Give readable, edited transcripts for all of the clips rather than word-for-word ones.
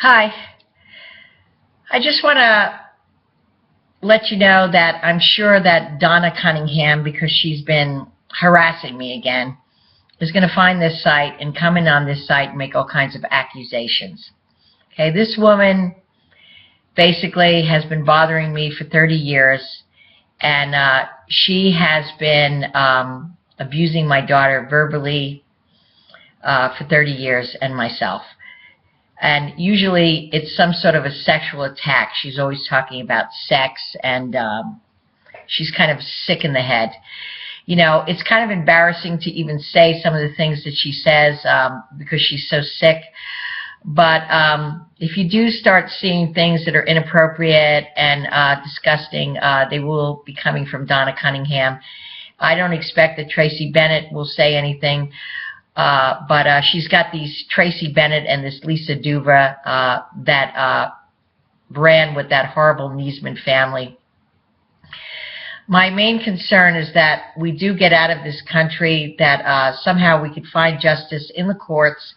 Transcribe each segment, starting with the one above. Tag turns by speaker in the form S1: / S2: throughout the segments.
S1: Hi. I just want to let you know that I'm sure that Donna Cunningham, because she's been harassing me again, is going to find this site and come in on this site and make all kinds of accusations. Okay, this woman basically has been bothering me for 30 years, and she has been abusing my daughter verbally for 30 years, and myself. And usually it's some sort of a sexual attack. She's always talking about sex, and she's kind of sick in the head. You know, it's kind of embarrassing to even say some of the things that she says because she's so sick. But if you do start seeing things that are inappropriate and disgusting, they will be coming from Donna Cunningham. I don't expect that Tracy Bennett will say anything. But she's got these Tracy Bennett and this Lisa Duvra that ran with that horrible Niesman family. My main concern is that we do get out of this country, that somehow we could find justice in the courts,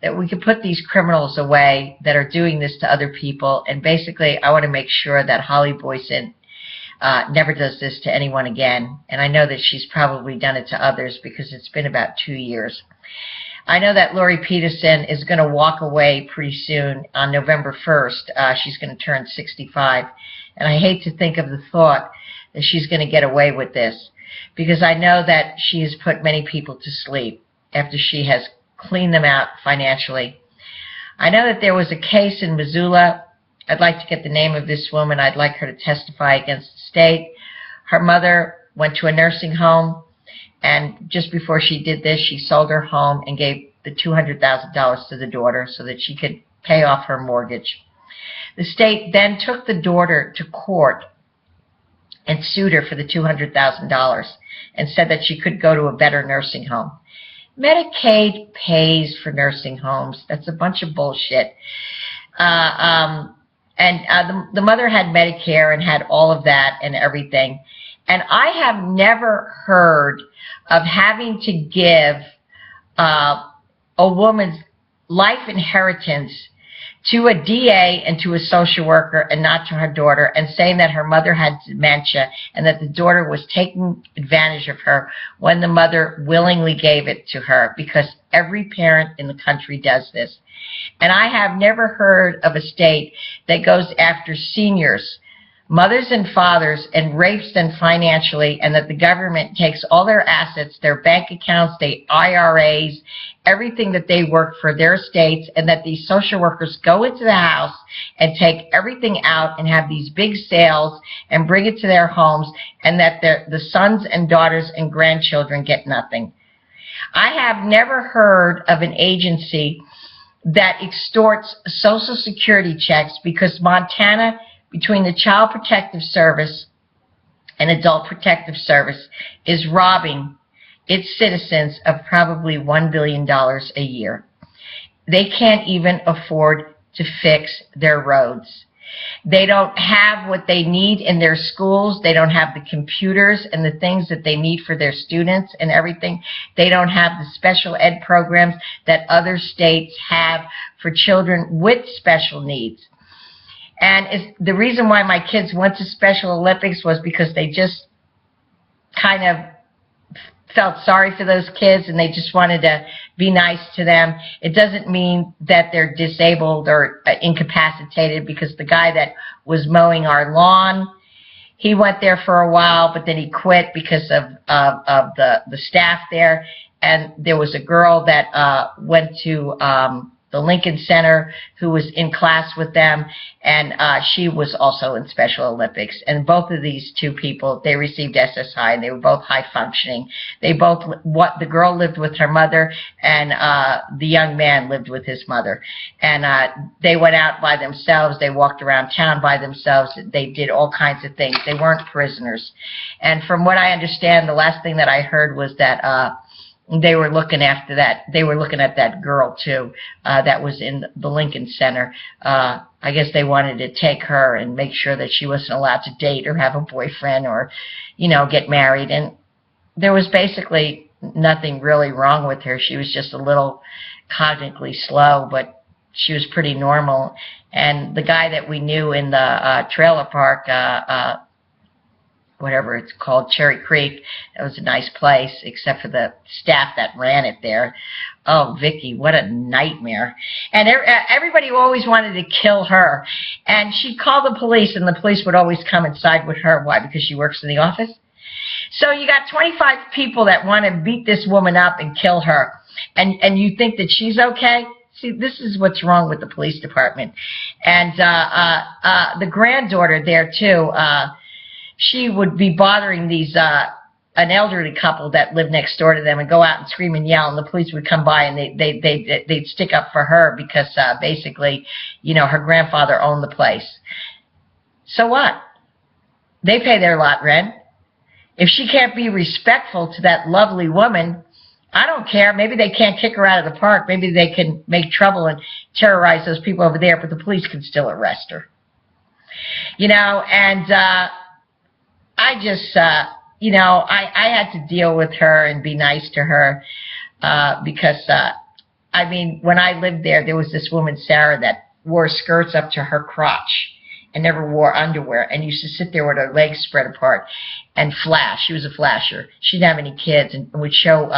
S1: that we could put these criminals away that are doing this to other people. And basically, I want to make sure that Holly Boyson never does this to anyone again. And I know that she's probably done it to others because it's been about 2 years. I know that Lori Peterson is going to walk away pretty soon on November 1st. She's going to turn 65. And I hate to think of the thought that she's going to get away with this, because I know that she has put many people to sleep after she has cleaned them out financially. I know that there was a case in Missoula. I'd like to get the name of this woman. I'd like her to testify against the state. Her mother went to a nursing home, and just before she did this, she sold her home and gave the $200,000 to the daughter so that she could pay off her mortgage. The state then took the daughter to court and sued her for the $200,000 and said that she could go to a better nursing home. Medicaid pays for nursing homes. That's a bunch of bullshit. The mother had Medicare and had all of that and everything. And I have never heard of having to give a woman's life inheritance to a DA and to a social worker and not to her daughter, and saying that her mother had dementia and that the daughter was taking advantage of her when the mother willingly gave it to her, because every parent in the country does this. And I have never heard of a state that goes after seniors, mothers and fathers, and rapes them financially, and that the government takes all their assets, their bank accounts, their IRAs, everything that they work for, their estates, and that these social workers go into the house and take everything out and have these big sales and bring it to their homes, and that the sons and daughters and grandchildren get nothing. I have never heard of an agency that extorts Social Security checks, because Montana, between the Child Protective Service and Adult Protective Service, is robbing its citizens of probably $1 billion a year. They can't even afford to fix their roads. They don't have what they need in their schools. They don't have the computers and the things that they need for their students and everything. They don't have the special ed programs that other states have for children with special needs. And the reason why my kids went to Special Olympics was because they just kind of felt sorry for those kids and they just wanted to be nice to them. It doesn't mean that they're disabled or incapacitated, because the guy that was mowing our lawn, he went there for a while, but then he quit because of the staff there. And there was a girl that went to the Lincoln Center, who was in class with them, and she was also in Special Olympics. And both of these two people, they received SSI, and they were both high functioning. The girl lived with her mother, and the young man lived with his mother. And they went out by themselves. They walked around town by themselves. They did all kinds of things. They weren't prisoners. And from what I understand, the last thing that I heard was that they were looking after that. They were looking at that girl too, that was in the Lincoln Center. I guess they wanted to take her and make sure that she wasn't allowed to date or have a boyfriend or, get married. And there was basically nothing really wrong with her. She was just a little cognitively slow, but she was pretty normal. And the guy that we knew in the trailer park, whatever it's called, Cherry Creek, that was a nice place, except for the staff that ran it there. Oh, Vicky, what a nightmare. And everybody always wanted to kill her. And she'd call the police, and the police would always come and side with her. Why? Because she works in the office? So you got 25 people that want to beat this woman up and kill her. And you think that she's okay? See, this is what's wrong with the police department. And the granddaughter there, too, she would be bothering these an elderly couple that lived next door to them and go out and scream and yell, and the police would come by and they'd stick up for her because basically, you know, her grandfather owned the place. So what? They pay their lot rent. If she can't be respectful to that lovely woman, I don't care. Maybe they can't kick her out of the park. Maybe they can make trouble and terrorize those people over there, but the police can still arrest her. You know, and I just, you know, I had to deal with her and be nice to her because, I mean, when I lived there, there was this woman, Sarah, that wore skirts up to her crotch and never wore underwear and used to sit there with her legs spread apart and flash. She was a flasher. She didn't have any kids and would show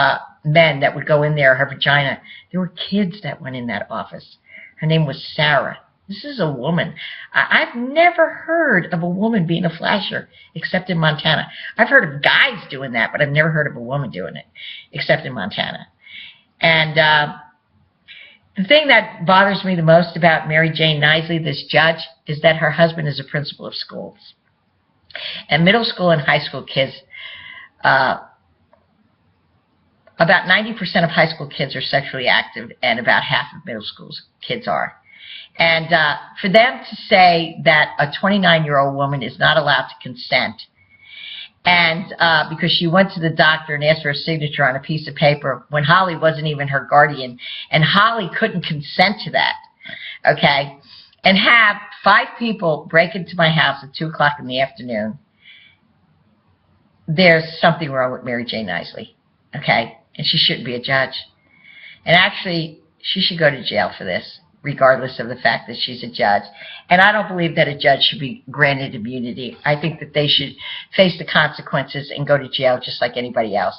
S1: men that would go in there, her vagina. There were kids that went in that office. Her name was Sarah. This is a woman. I've never heard of a woman being a flasher except in Montana. I've heard of guys doing that, but I've never heard of a woman doing it except in Montana. And the thing that bothers me the most about Mary Jane Knisley, this judge, is that her husband is a principal of schools. And middle school and high school kids, about 90% of high school kids are sexually active, and about half of middle school kids are. And for them to say that a 29-year-old woman is not allowed to consent, and because she went to the doctor and asked for a signature on a piece of paper when Holly wasn't even her guardian, and Holly couldn't consent to that, okay, and have 5 people break into my house at 2 o'clock in the afternoon, there's something wrong with Mary Jane Knisley, okay, and she shouldn't be a judge. And actually, she should go to jail for this, regardless of the fact that she's a judge. And I don't believe that a judge should be granted immunity. I think that they should face the consequences and go to jail just like anybody else.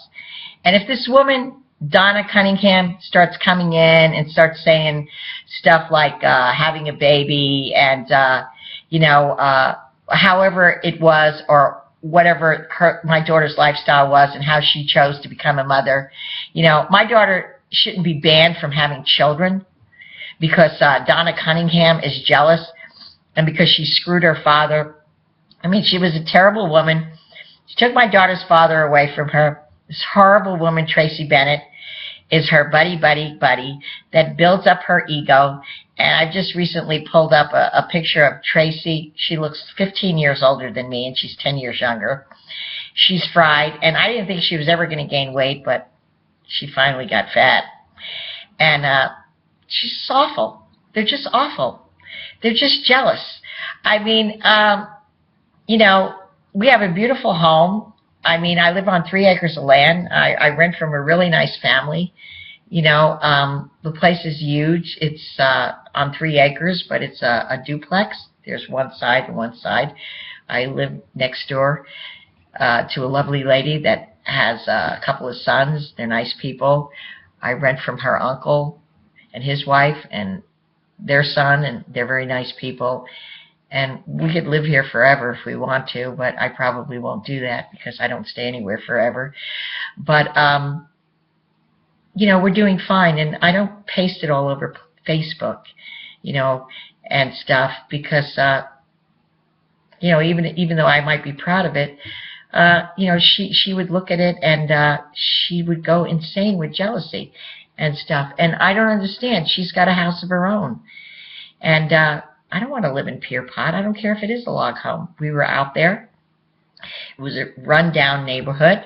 S1: And if this woman, Donna Cunningham, starts coming in and starts saying stuff like having a baby and, you know, however it was or whatever my daughter's lifestyle was and how she chose to become a mother, you know, my daughter shouldn't be banned from having children because Donna Cunningham is jealous and because she screwed her father. I mean, she was a terrible woman. She took my daughter's father away from her. This horrible woman, Tracy Bennett, is her buddy that builds up her ego. And I just recently pulled up a picture of Tracy. She looks 15 years older than me, and she's 10 years younger. She's fried, and I didn't think she was ever going to gain weight, but she finally got fat. And she's just awful. They're just awful. They're just jealous. I mean, you know, we have a beautiful home. I mean, I live on 3 acres of land. I rent from a really nice family. You know, the place is huge. It's on 3 acres, but it's a duplex. There's one side and one side. I live next door to a lovely lady that has a couple of sons. They're nice people. I rent from her uncle and his wife and their son, and they're very nice people. And we could live here forever if we want to, but I probably won't do that because I don't stay anywhere forever. But, you know, we're doing fine, and I don't paste it all over Facebook, you know, and stuff because, you know, even though I might be proud of it, you know, she would look at it and she would go insane with jealousy and stuff. And I don't understand. She's got a house of her own. And I don't want to live in Pierpont. I don't care if it is a log home. We were out there. It was a run-down neighborhood,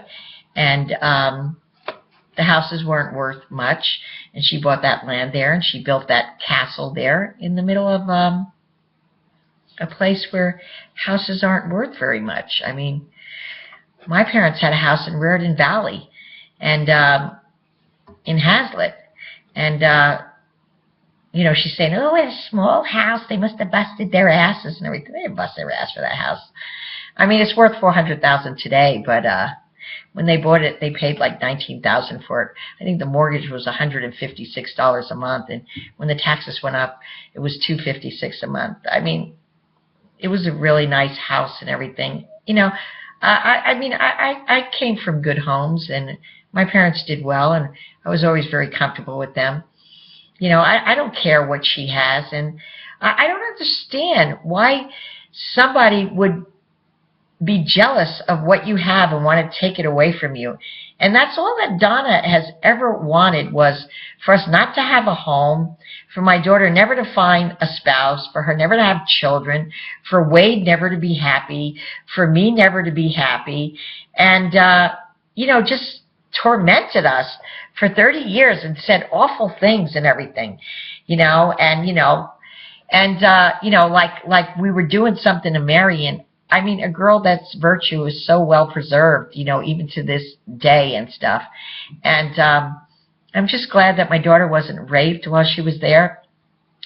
S1: and the houses weren't worth much. And she bought that land there, and she built that castle there in the middle of a place where houses aren't worth very much. I mean, my parents had a house in Raritan Valley and in Hazlitt, and she's saying, oh, it's a small house. They must have busted their asses and everything. They didn't bust their ass for that house. I mean, it's worth $400,000 today, but when they bought it, they paid like $19,000 for it. I think the mortgage was $156 a month, and when the taxes went up, it was $256 a month. I mean, it was a really nice house and everything. I came from good homes, and my parents did well, and I was always very comfortable with them. I don't care what she has, and I don't understand why somebody would be jealous of what you have and want to take it away from you. And that's all that Donna has ever wanted, was for us not to have a home, for my daughter never to find a spouse, for her never to have children, for Wade never to be happy, for me never to be happy, and, just tormented us for 30 years and said awful things and everything, like we were doing something to Marion. I mean, a girl that's virtue is so well preserved, even to this day and stuff. And I'm just glad that my daughter wasn't raped while she was there.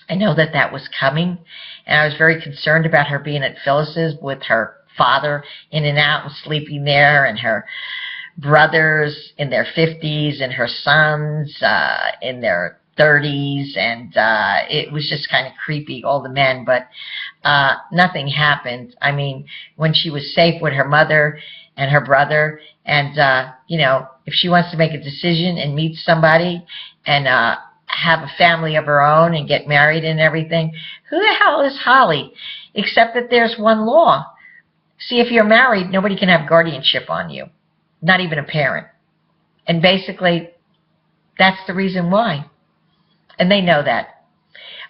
S1: I know that that was coming, and I was very concerned about her being at Phyllis's with her father in and out and sleeping there, and her brothers in their 50s and her sons in their 30s, and it was just kind of creepy, all the men, but nothing happened. I mean, when she was safe with her mother and her brother, and if she wants to make a decision and meet somebody and have a family of her own and get married and everything, who the hell is Holly? Except that there's one law. See, if you're married, nobody can have guardianship on you, not even a parent. And basically, that's the reason why. And they know that.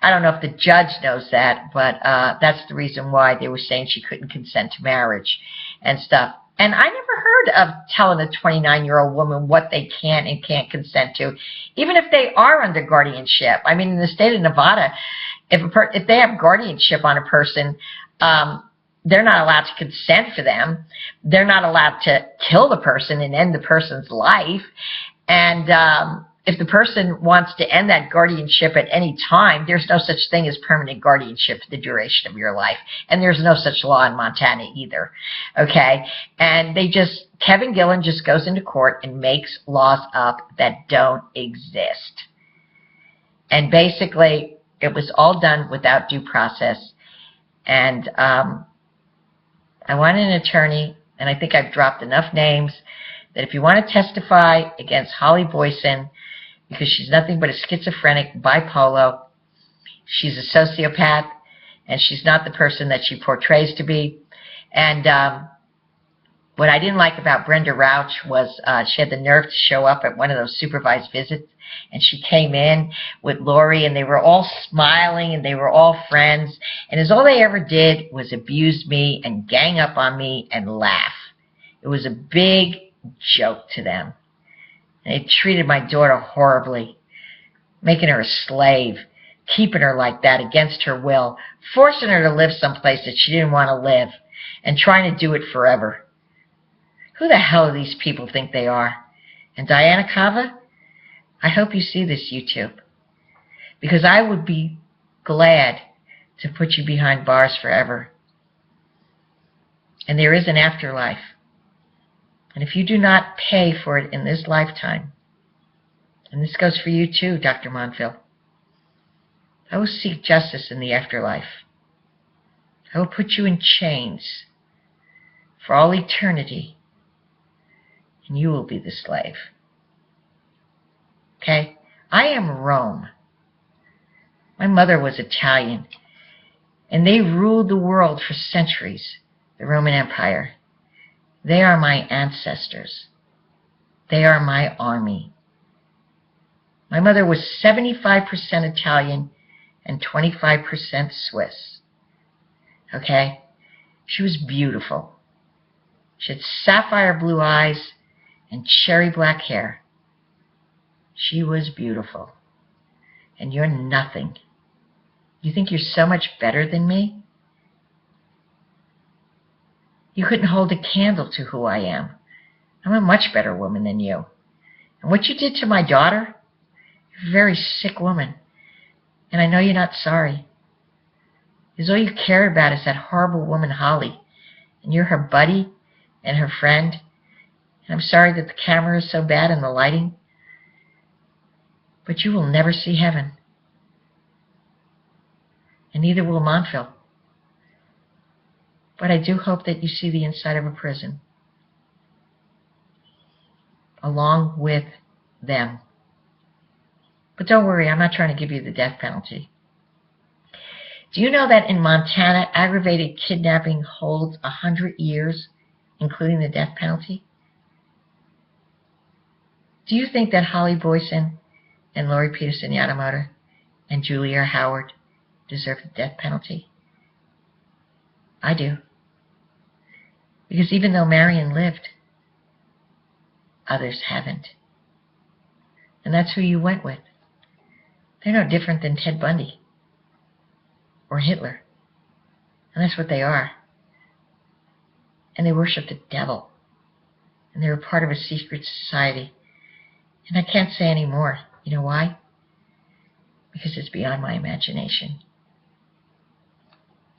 S1: I don't know if the judge knows that, but that's the reason why they were saying she couldn't consent to marriage and stuff. And I never heard of telling a 29-year-old woman what they can and can't consent to, even if they are under guardianship. I mean, in the state of Nevada, if they have guardianship on a person, they're not allowed to consent for them. They're not allowed to kill the person and end the person's life. And if the person wants to end that guardianship at any time, there's no such thing as permanent guardianship for the duration of your life. And there's no such law in Montana either. Okay? And Kevin Gillen just goes into court and makes laws up that don't exist. And basically, it was all done without due process. And I want an attorney, and I think I've dropped enough names, that if you want to testify against Holly Boyson, because she's nothing but a schizophrenic, bipolar, she's a sociopath, and she's not the person that she portrays to be. And what I didn't like about Brenda Rauch was she had the nerve to show up at one of those supervised visits, and she came in with Lori, and they were all smiling, and they were all friends, and all they ever did was abuse me and gang up on me and laugh. It was a big joke to them. And they treated my daughter horribly, making her a slave, keeping her like that against her will, forcing her to live someplace that she didn't want to live, and trying to do it forever. Who the hell do these people think they are? And Diana Cava, I hope you see this YouTube, because I would be glad to put you behind bars forever. And there is an afterlife. And if you do not pay for it in this lifetime, and this goes for you too, Dr. Monfil, I will seek justice in the afterlife. I will put you in chains for all eternity, and you will be the slave. Okay? I am Rome. My mother was Italian, and they ruled the world for centuries, the Roman Empire. They are my ancestors. They are my army. My mother was 75% Italian and 25% Swiss. Okay? She was beautiful. She had sapphire blue eyes and cherry black hair. She was beautiful. And you're nothing. You think you're so much better than me? You couldn't hold a candle to who I am. I'm a much better woman than you. And what you did to my daughter, you're a very sick woman. And I know you're not sorry. Because all you care about is that horrible woman, Holly. And you're her buddy and her friend. And I'm sorry that the camera is so bad and the lighting. But you will never see heaven. And neither will Montville. But I do hope that you see the inside of a prison. Along with them. But don't worry, I'm not trying to give you the death penalty. Do you know that in Montana, aggravated kidnapping holds 100 years, including the death penalty? Do you think that Holly Boyson and Lori Peterson Yamamoto and Julia Howard deserve the death penalty? I do. Because even though Marion lived, others haven't. And that's who you went with. They're no different than Ted Bundy or Hitler. And that's what they are. And they worship the devil. And they're a part of a secret society. And I can't say any more. You know why? Because it's beyond my imagination.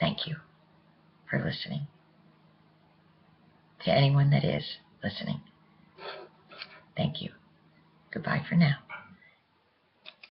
S1: Thank you for listening. To anyone that is listening. Thank you. Goodbye for now.